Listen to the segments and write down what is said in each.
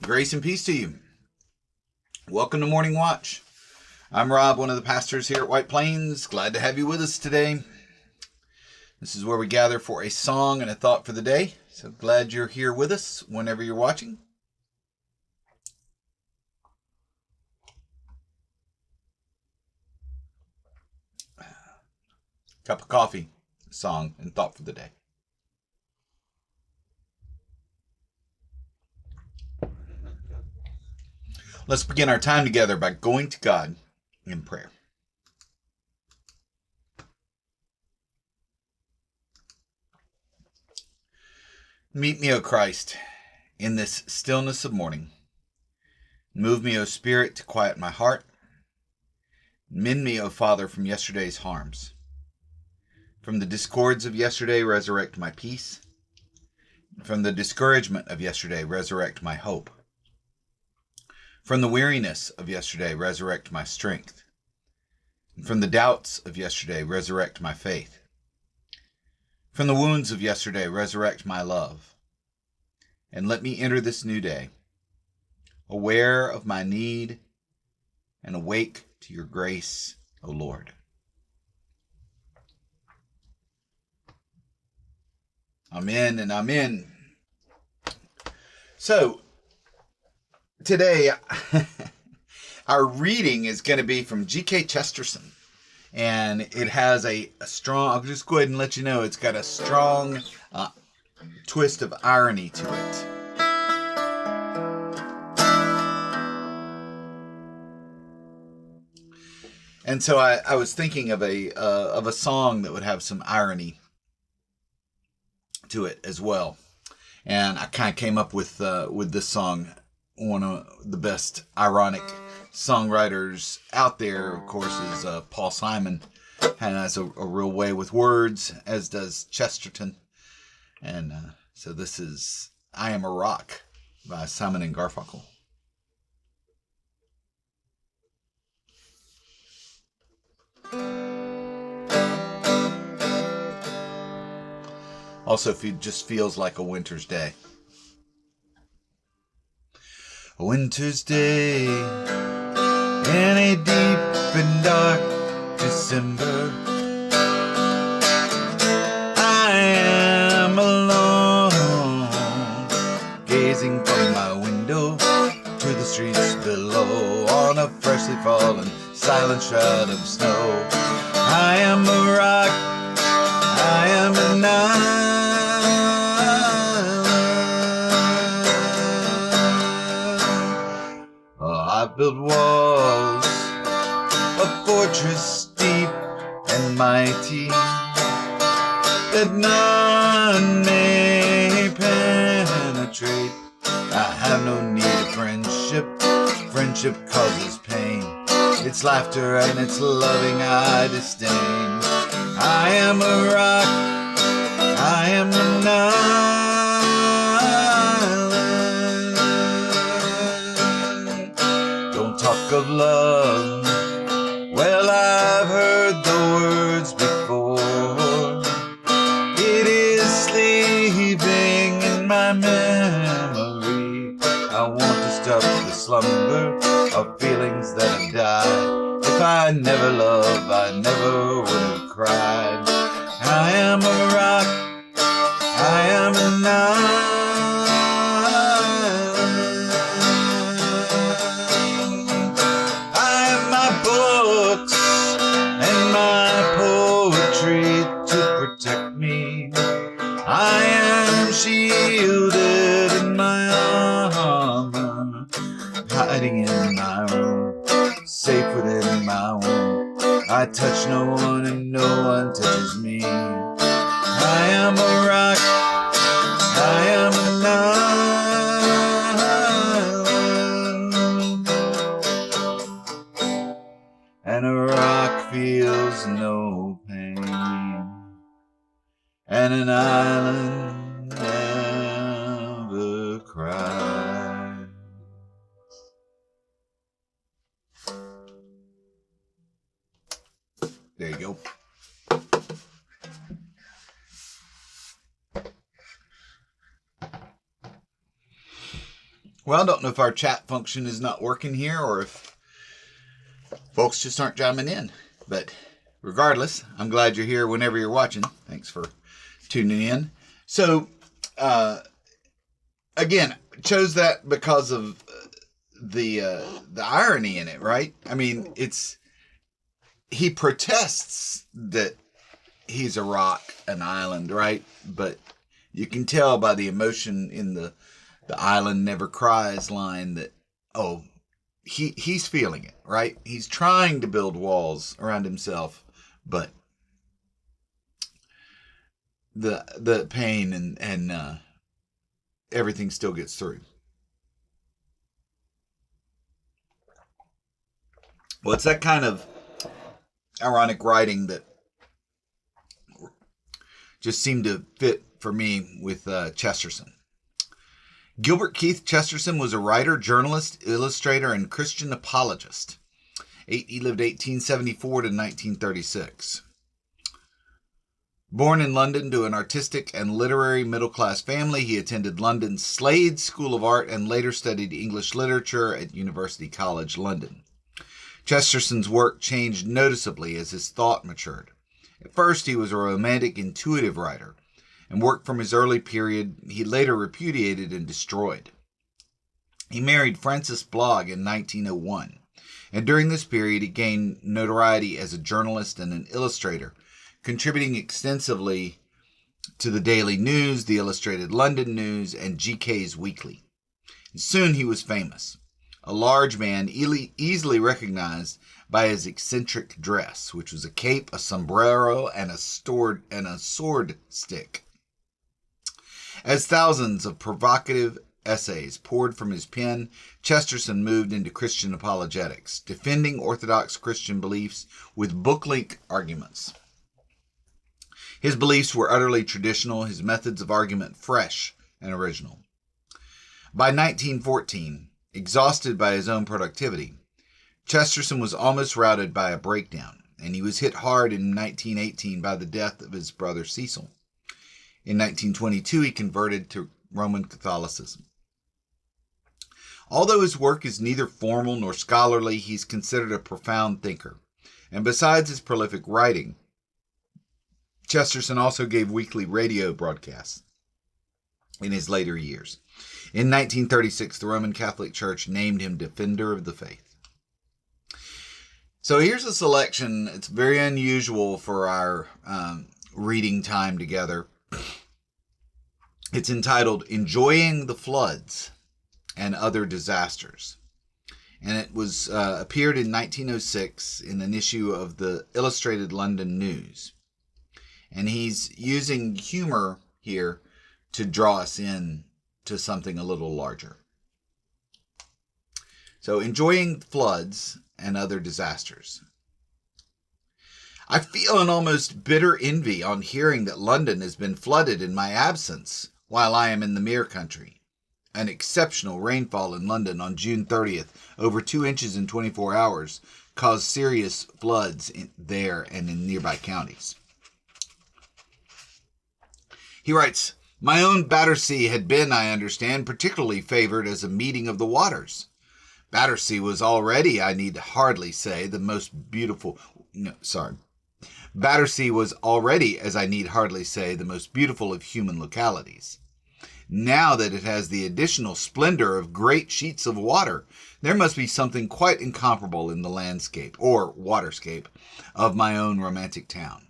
Grace and peace to you. Welcome to Morning Watch. I'm Rob, one of the pastors here at White Plains. Glad to have you with us today. This is where we gather for a song and a thought for the day. So glad you're here with us whenever you're watching. Cup of coffee, song, and thought for the day. Let's begin our time together by going to God in prayer. Meet me, O Christ, in this stillness of morning. Move me, O Spirit, to quiet my heart. Mend me, O Father, from yesterday's harms. From the discords of yesterday, resurrect my peace. From the discouragement of yesterday, resurrect my hope. From the weariness of yesterday, resurrect my strength. And from the doubts of yesterday, resurrect my faith. From the wounds of yesterday, resurrect my love. And let me enter this new day, aware of my need and awake to your grace, O Lord. Amen and amen. So, today, our reading is going to be from G.K. Chesterton. And it has a strong, I'll just go ahead and let you know, it's got a strong twist of irony to it. And so I was thinking of a song that would have some irony to it as well. And I kind of came up with this song. One of the best ironic songwriters out there, of course, is Paul Simon. And has a real way with words, as does Chesterton. And so this is I Am a Rock by Simon and Garfunkel. Also, if it just feels like a winter's day. A winter's day in a deep and dark December. I am alone, gazing from my window to the streets below on a freshly fallen silent shroud of snow. I am a rock, I am an island. I built walls, a fortress deep and mighty, that none may penetrate. I have no need of friendship, friendship causes pain. Its laughter and its loving I disdain. I am a rock, I am an island. Don't talk of love, well I've heard the words before. It is sleeping in my memory. I want to stop the slumber of feelings that have died. If I never loved, I never would have cried. I am a rock, I am an island. I have my books and my poetry to protect me. I am shielded in my armor, hiding in my room, safe within my womb. I touch no one and no one touches me. I am a rock, I am an island. And a rock feels no pain, and an island never cries. There you go. Well, I don't know if our chat function is not working here or if folks just aren't chiming in. But regardless, I'm glad you're here whenever you're watching. Thanks for tuning in. So, again, chose that because of the irony in it, right? I mean, he protests that he's a rock, an island, right? But you can tell by the emotion in the island never cries line that, oh, he's feeling it, right? He's trying to build walls around himself, but the pain and everything still gets through. Well, it's that kind of ironic writing that just seemed to fit for me with Chesterton. Gilbert Keith Chesterton was a writer, journalist, illustrator, and Christian apologist. He lived 1874 to 1936. Born in London to an artistic and literary middle-class family, he attended London's Slade School of Art and later studied English literature at University College London. Chesterton's work changed noticeably as his thought matured. At first, he was a romantic, intuitive writer, and work from his early period he later repudiated and destroyed. He married Frances Blogg in 1901, and during this period he gained notoriety as a journalist and an illustrator, contributing extensively to the Daily News, the Illustrated London News, and GK's Weekly. And soon he was famous. A large man easily recognized by his eccentric dress, which was a cape, a sombrero, and a sword stick. As thousands of provocative essays poured from his pen, Chesterton moved into Christian apologetics, defending Orthodox Christian beliefs with book-length arguments. His beliefs were utterly traditional, his methods of argument fresh and original. By 1914, exhausted by his own productivity, Chesterton was almost routed by a breakdown, and he was hit hard in 1918 by the death of his brother Cecil. In 1922, he converted to Roman Catholicism. Although his work is neither formal nor scholarly, he's considered a profound thinker. And besides his prolific writing, Chesterton also gave weekly radio broadcasts in his later years. In 1936, the Roman Catholic Church named him Defender of the Faith. So here's a selection. It's very unusual for our reading time together. It's entitled Enjoying the Floods and Other Disasters. And it was appeared in 1906 in an issue of the Illustrated London News. And he's using humor here to draw us in to something a little larger. So, enjoying floods and other disasters. I feel an almost bitter envy on hearing that London has been flooded in my absence while I am in the Mere Country. An exceptional rainfall in London on June 30th, over 2 inches in 24 hours, caused serious floods there and in nearby counties. He writes, my own Battersea had been, I understand, particularly favored as a meeting of the waters. Battersea was already, I need hardly say, Battersea was already, as I need hardly say, the most beautiful of human localities. Now that it has the additional splendor of great sheets of water, there must be something quite incomparable in the landscape, or waterscape, of my own romantic town.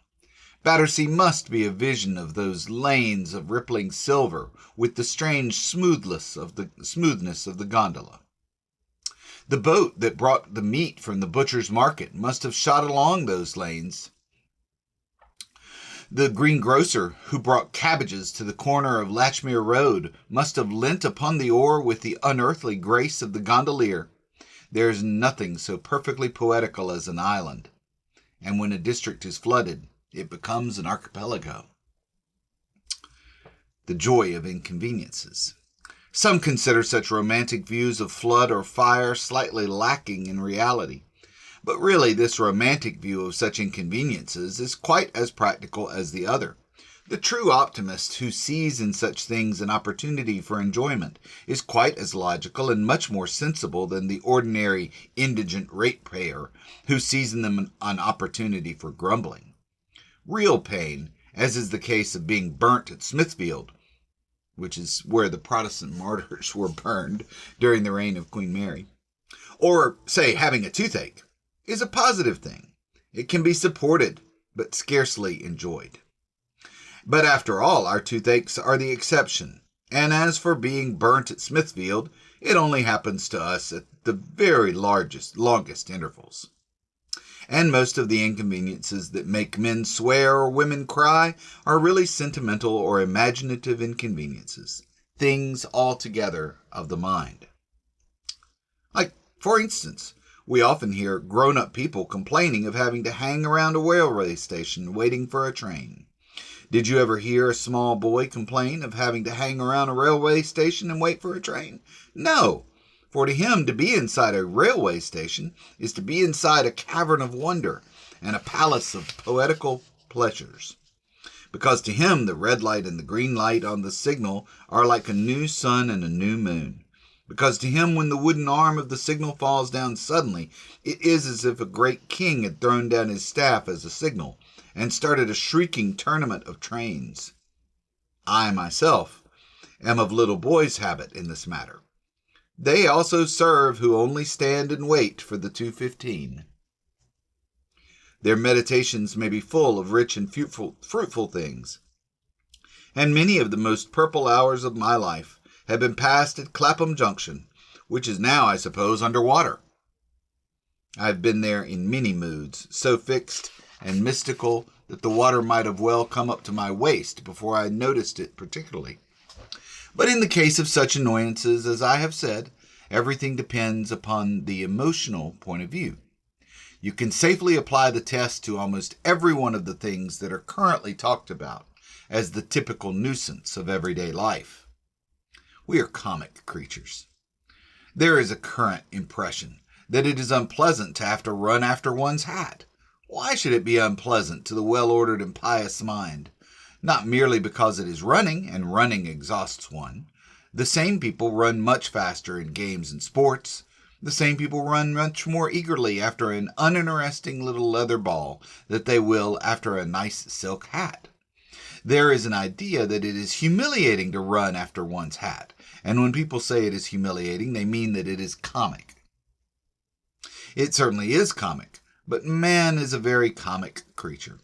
Battersea must be a vision of those lanes of rippling silver with the strange smoothness of the gondola. The boat that brought the meat from the butcher's market must have shot along those lanes. The greengrocer who brought cabbages to the corner of Latchmere Road must have leant upon the oar with the unearthly grace of the gondolier. There is nothing so perfectly poetical as an island, and when a district is flooded, it becomes an archipelago. The joy of inconveniences. Some consider such romantic views of flood or fire slightly lacking in reality. But really, this romantic view of such inconveniences is quite as practical as the other. The true optimist who sees in such things an opportunity for enjoyment is quite as logical and much more sensible than the ordinary indigent ratepayer who sees in them an opportunity for grumbling. Real pain, as is the case of being burnt at Smithfield, which is where the Protestant martyrs were burned during the reign of Queen Mary, or, say, having a toothache, is a positive thing. It can be supported, but scarcely enjoyed. But after all, our toothaches are the exception, and as for being burnt at Smithfield, it only happens to us at the very longest intervals. And most of the inconveniences that make men swear or women cry are really sentimental or imaginative inconveniences, things altogether of the mind. Like, for instance, we often hear grown-up people complaining of having to hang around a railway station waiting for a train. Did you ever hear a small boy complain of having to hang around a railway station and wait for a train? No, for to him to be inside a railway station is to be inside a cavern of wonder and a palace of poetical pleasures. Because to him the red light and the green light on the signal are like a new sun and a new moon. Because to him when the wooden arm of the signal falls down suddenly, it is as if a great king had thrown down his staff as a signal and started a shrieking tournament of trains. I myself am of little boys' habit in this matter. They also serve who only stand and wait for the 2:15. Their meditations may be full of rich and fruitful things, and many of the most purple hours of my life have been passed at Clapham Junction, which is now, I suppose, under water. I have been there in many moods, so fixed and mystical that the water might have well come up to my waist before I noticed it particularly. But in the case of such annoyances, as I have said, everything depends upon the emotional point of view. You can safely apply the test to almost every one of the things that are currently talked about as the typical nuisance of everyday life. We are comic creatures. There is a current impression that it is unpleasant to have to run after one's hat. Why should it be unpleasant to the well-ordered and pious mind? Not merely because it is running, and running exhausts one. The same people run much faster in games and sports. The same people run much more eagerly after an uninteresting little leather ball than they will after a nice silk hat. There is an idea that it is humiliating to run after one's hat, and when people say it is humiliating, they mean that it is comic. It certainly is comic. But man is a very comic creature,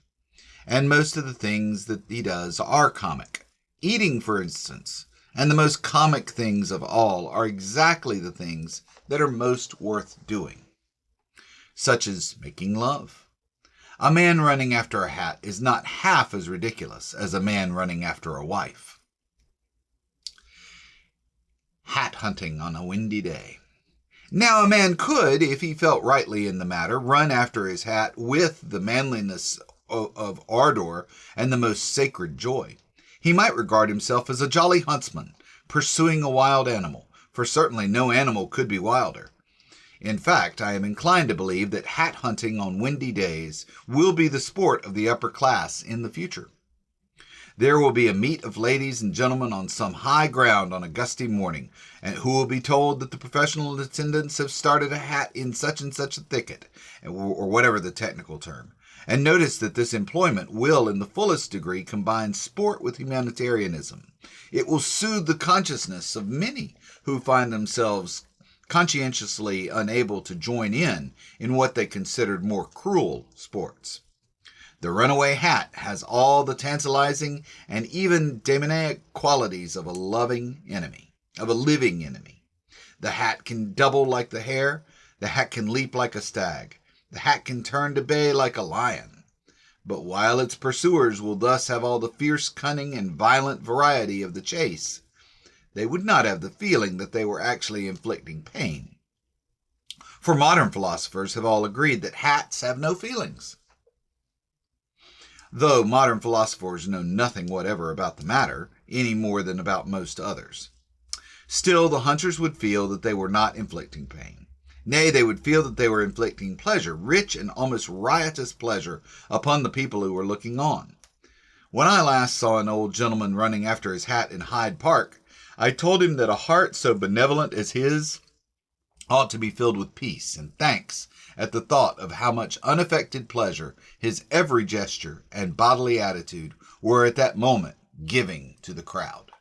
and most of the things that he does are comic. Eating, for instance, and the most comic things of all are exactly the things that are most worth doing, such as making love. A man running after a hat is not half as ridiculous as a man running after a wife. Hat hunting on a windy day. Now a man could, if he felt rightly in the matter, run after his hat with the manliness of ardor and the most sacred joy. He might regard himself as a jolly huntsman, pursuing a wild animal, for certainly no animal could be wilder. In fact, I am inclined to believe that hat hunting on windy days will be the sport of the upper class in the future. There will be a meet of ladies and gentlemen on some high ground on a gusty morning, and who will be told that the professional attendants have started a hat in such and such a thicket, or whatever the technical term. And notice that this employment will, in the fullest degree, combine sport with humanitarianism. It will soothe the consciousness of many who find themselves conscientiously unable to join in what they considered more cruel sports. The runaway hat has all the tantalizing and even demoniac qualities of a living enemy. The hat can double like the hare. The hat can leap like a stag. The hat can turn to bay like a lion. But while its pursuers will thus have all the fierce cunning and violent variety of the chase, they would not have the feeling that they were actually inflicting pain. For modern philosophers have all agreed that hats have no feelings. Though modern philosophers know nothing whatever about the matter, any more than about most others. Still, the hunters would feel that they were not inflicting pain. Nay, they would feel that they were inflicting pleasure, rich and almost riotous pleasure, upon the people who were looking on. When I last saw an old gentleman running after his hat in Hyde Park, I told him that a heart so benevolent as his ought to be filled with peace and thanks at the thought of how much unaffected pleasure his every gesture and bodily attitude were at that moment giving to the crowd.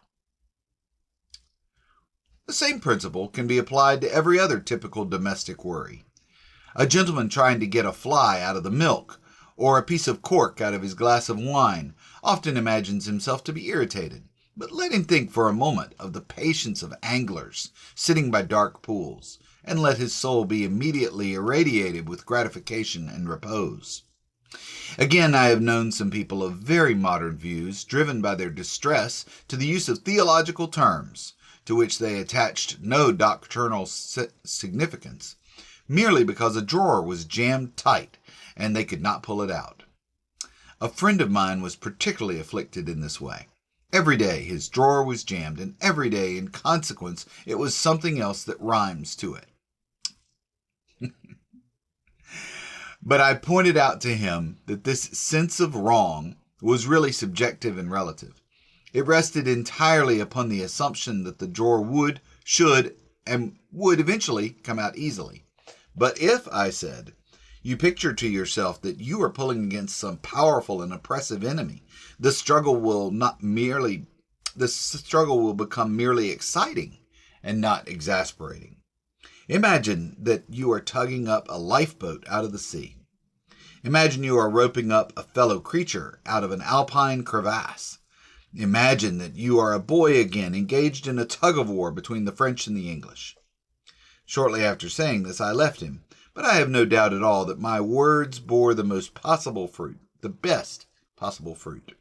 The same principle can be applied to every other typical domestic worry. A gentleman trying to get a fly out of the milk or a piece of cork out of his glass of wine often imagines himself to be irritated. But let him think for a moment of the patience of anglers sitting by dark pools, and let his soul be immediately irradiated with gratification and repose. Again, I have known some people of very modern views, driven by their distress to the use of theological terms, to which they attached no doctrinal significance, merely because a drawer was jammed tight and they could not pull it out. A friend of mine was particularly afflicted in this way. Every day his drawer was jammed, and every day, in consequence, it was something else that rhymes to it. But I pointed out to him that this sense of wrong was really subjective and relative. It rested entirely upon the assumption that the drawer would, should, and would eventually come out easily. But if, I said, you picture to yourself that you are pulling against some powerful and oppressive enemy, the struggle will become merely exciting and not exasperating. Imagine that you are tugging up a lifeboat out of the sea. Imagine you are roping up a fellow creature out of an alpine crevasse. Imagine that you are a boy again, engaged in a tug-of-war between the French and the English. Shortly after saying this, I left him, but I have no doubt at all that my words bore the most possible fruit, the best possible fruit.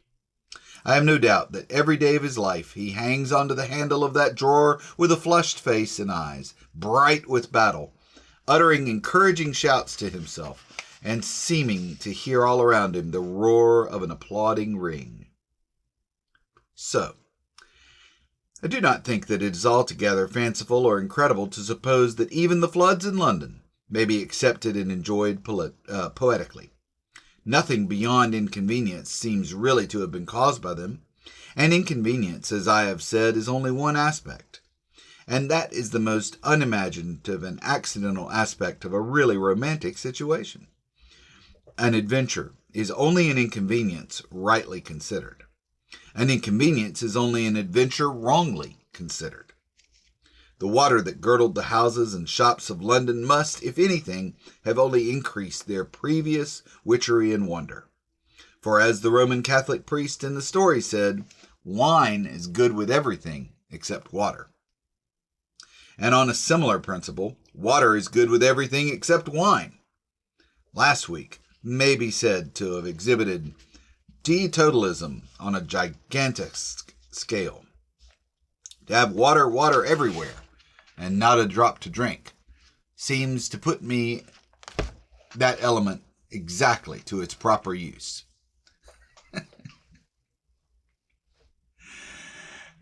I have no doubt that every day of his life he hangs onto the handle of that drawer with a flushed face and eyes, bright with battle, uttering encouraging shouts to himself, and seeming to hear all around him the roar of an applauding ring. So, I do not think that it is altogether fanciful or incredible to suppose that even the floods in London may be accepted and enjoyed poetically. Nothing beyond inconvenience seems really to have been caused by them, and inconvenience, as I have said, is only one aspect, and that is the most unimaginative and accidental aspect of a really romantic situation. An adventure is only an inconvenience rightly considered. An inconvenience is only an adventure wrongly considered. The water that girdled the houses and shops of London must, if anything, have only increased their previous witchery and wonder. For as the Roman Catholic priest in the story said, wine is good with everything except water. And on a similar principle, water is good with everything except wine. Last week may be said to have exhibited teetotalism on a gigantic scale. To have water everywhere, and not a drop to drink, seems to put me that element exactly to its proper use.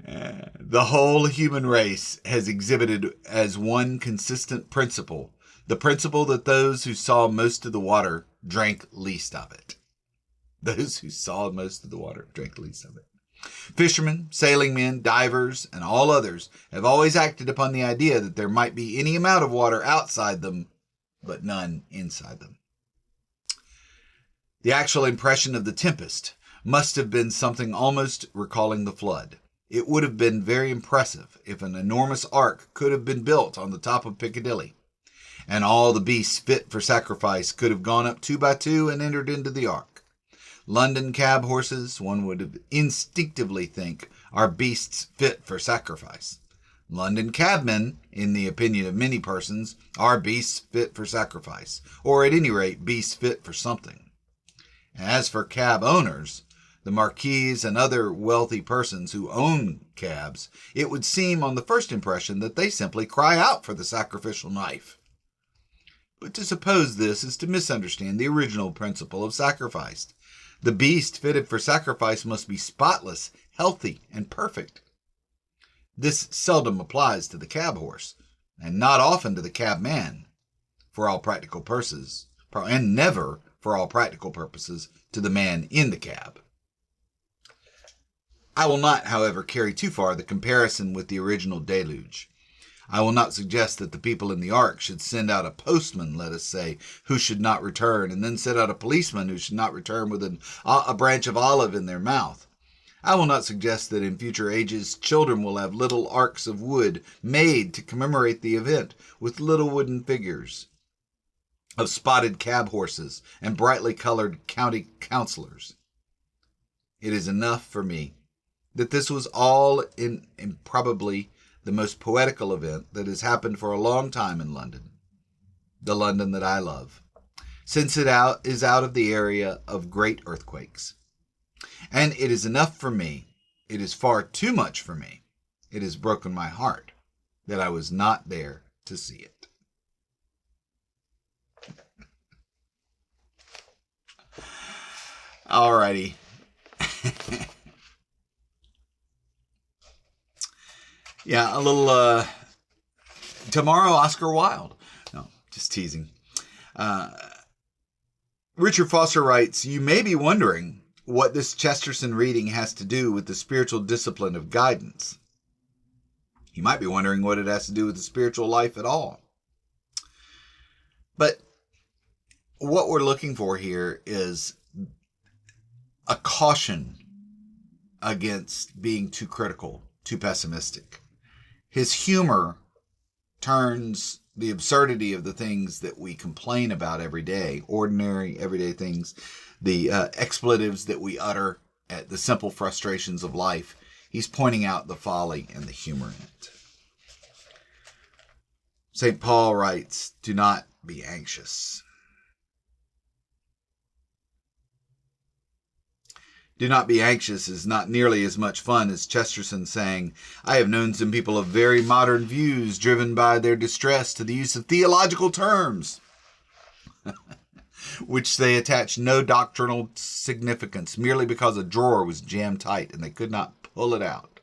The whole human race has exhibited as one consistent principle, the principle that those who saw most of the water drank least of it. Those who saw most of the water drank least of it. Fishermen, sailing men, divers, and all others have always acted upon the idea that there might be any amount of water outside them, but none inside them. The actual impression of the tempest must have been something almost recalling the flood. It would have been very impressive if an enormous ark could have been built on the top of Piccadilly, and all the beasts fit for sacrifice could have gone up 2 by 2 and entered into the ark. London cab horses, one would instinctively think, are beasts fit for sacrifice. London cabmen, in the opinion of many persons, are beasts fit for sacrifice, or at any rate beasts fit for something. As for cab owners, the marquises and other wealthy persons who own cabs, it would seem on the first impression that they simply cry out for the sacrificial knife. But to suppose this is to misunderstand the original principle of sacrifice. The beast fitted for sacrifice must be spotless, healthy, and perfect. This seldom applies to the cab horse, and not often to the cabman, for all practical purposes, and never, for all practical purposes, to the man in the cab. I will not, however, carry too far the comparison with the original deluge. I will not suggest that the people in the ark should send out a postman, let us say, who should not return, and then send out a policeman who should not return with a branch of olive in their mouth. I will not suggest that in future ages children will have little arks of wood made to commemorate the event with little wooden figures of spotted cab horses and brightly colored county councilors. It is enough for me that this was all in probably the most poetical event that has happened for a long time in London, the London that I love, since it is out of the area of great earthquakes. And it is enough for me, it is far too much for me, it has broken my heart that I was not there to see it. Alrighty. Yeah, a little, tomorrow, Oscar Wilde. No, just teasing. Richard Foster writes, you may be wondering what this Chesterton reading has to do with the spiritual discipline of guidance. You might be wondering what it has to do with the spiritual life at all. But what we're looking for here is a caution against being too critical, too pessimistic. His humor turns the absurdity of the things that we complain about every day, ordinary, everyday things, the expletives that we utter at the simple frustrations of life. He's pointing out the folly and the humor in it. St. Paul writes, do not be anxious. Do not be anxious is not nearly as much fun as Chesterton saying, I have known some people of very modern views driven by their distress to the use of theological terms, which they attach no doctrinal significance merely because a drawer was jammed tight and they could not pull it out.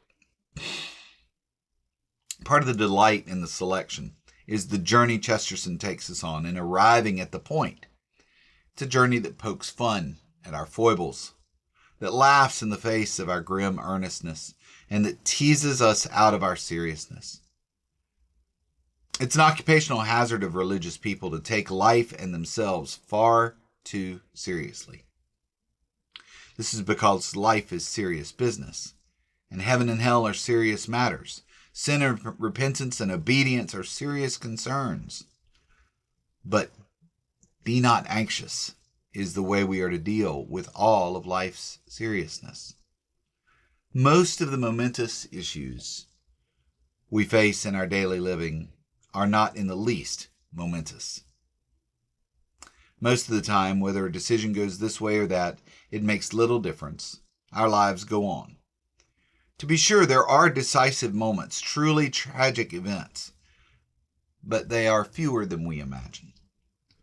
Part of the delight in the selection is the journey Chesterton takes us on in arriving at the point. It's a journey that pokes fun at our foibles, that laughs in the face of our grim earnestness, and that teases us out of our seriousness. It's an occupational hazard of religious people to take life and themselves far too seriously. This is because life is serious business, and heaven and hell are serious matters. Sin and repentance and obedience are serious concerns. But be not anxious is the way we are to deal with all of life's seriousness. Most of the momentous issues we face in our daily living are not in the least momentous. Most of the time, whether a decision goes this way or that, it makes little difference. Our lives go on. To be sure, there are decisive moments, truly tragic events, but they are fewer than we imagine.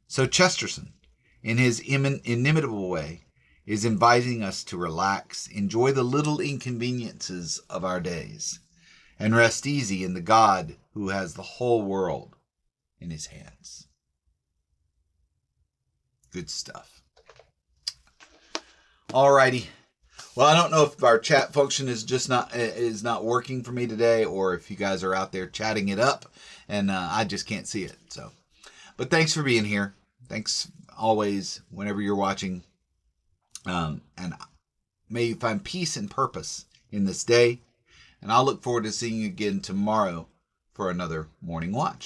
So Chesterton, in his inimitable way, is inviting us to relax, enjoy the little inconveniences of our days, and rest easy in the God who has the whole world in his hands. Good stuff. Alrighty. Well, I don't know if our chat function is not working for me today, or if you guys are out there chatting it up, and I just can't see it. So, but thanks for being here. Thanks always whenever you're watching, and may you find peace and purpose in this day, and I'll look forward to seeing you again tomorrow for another Morning Watch.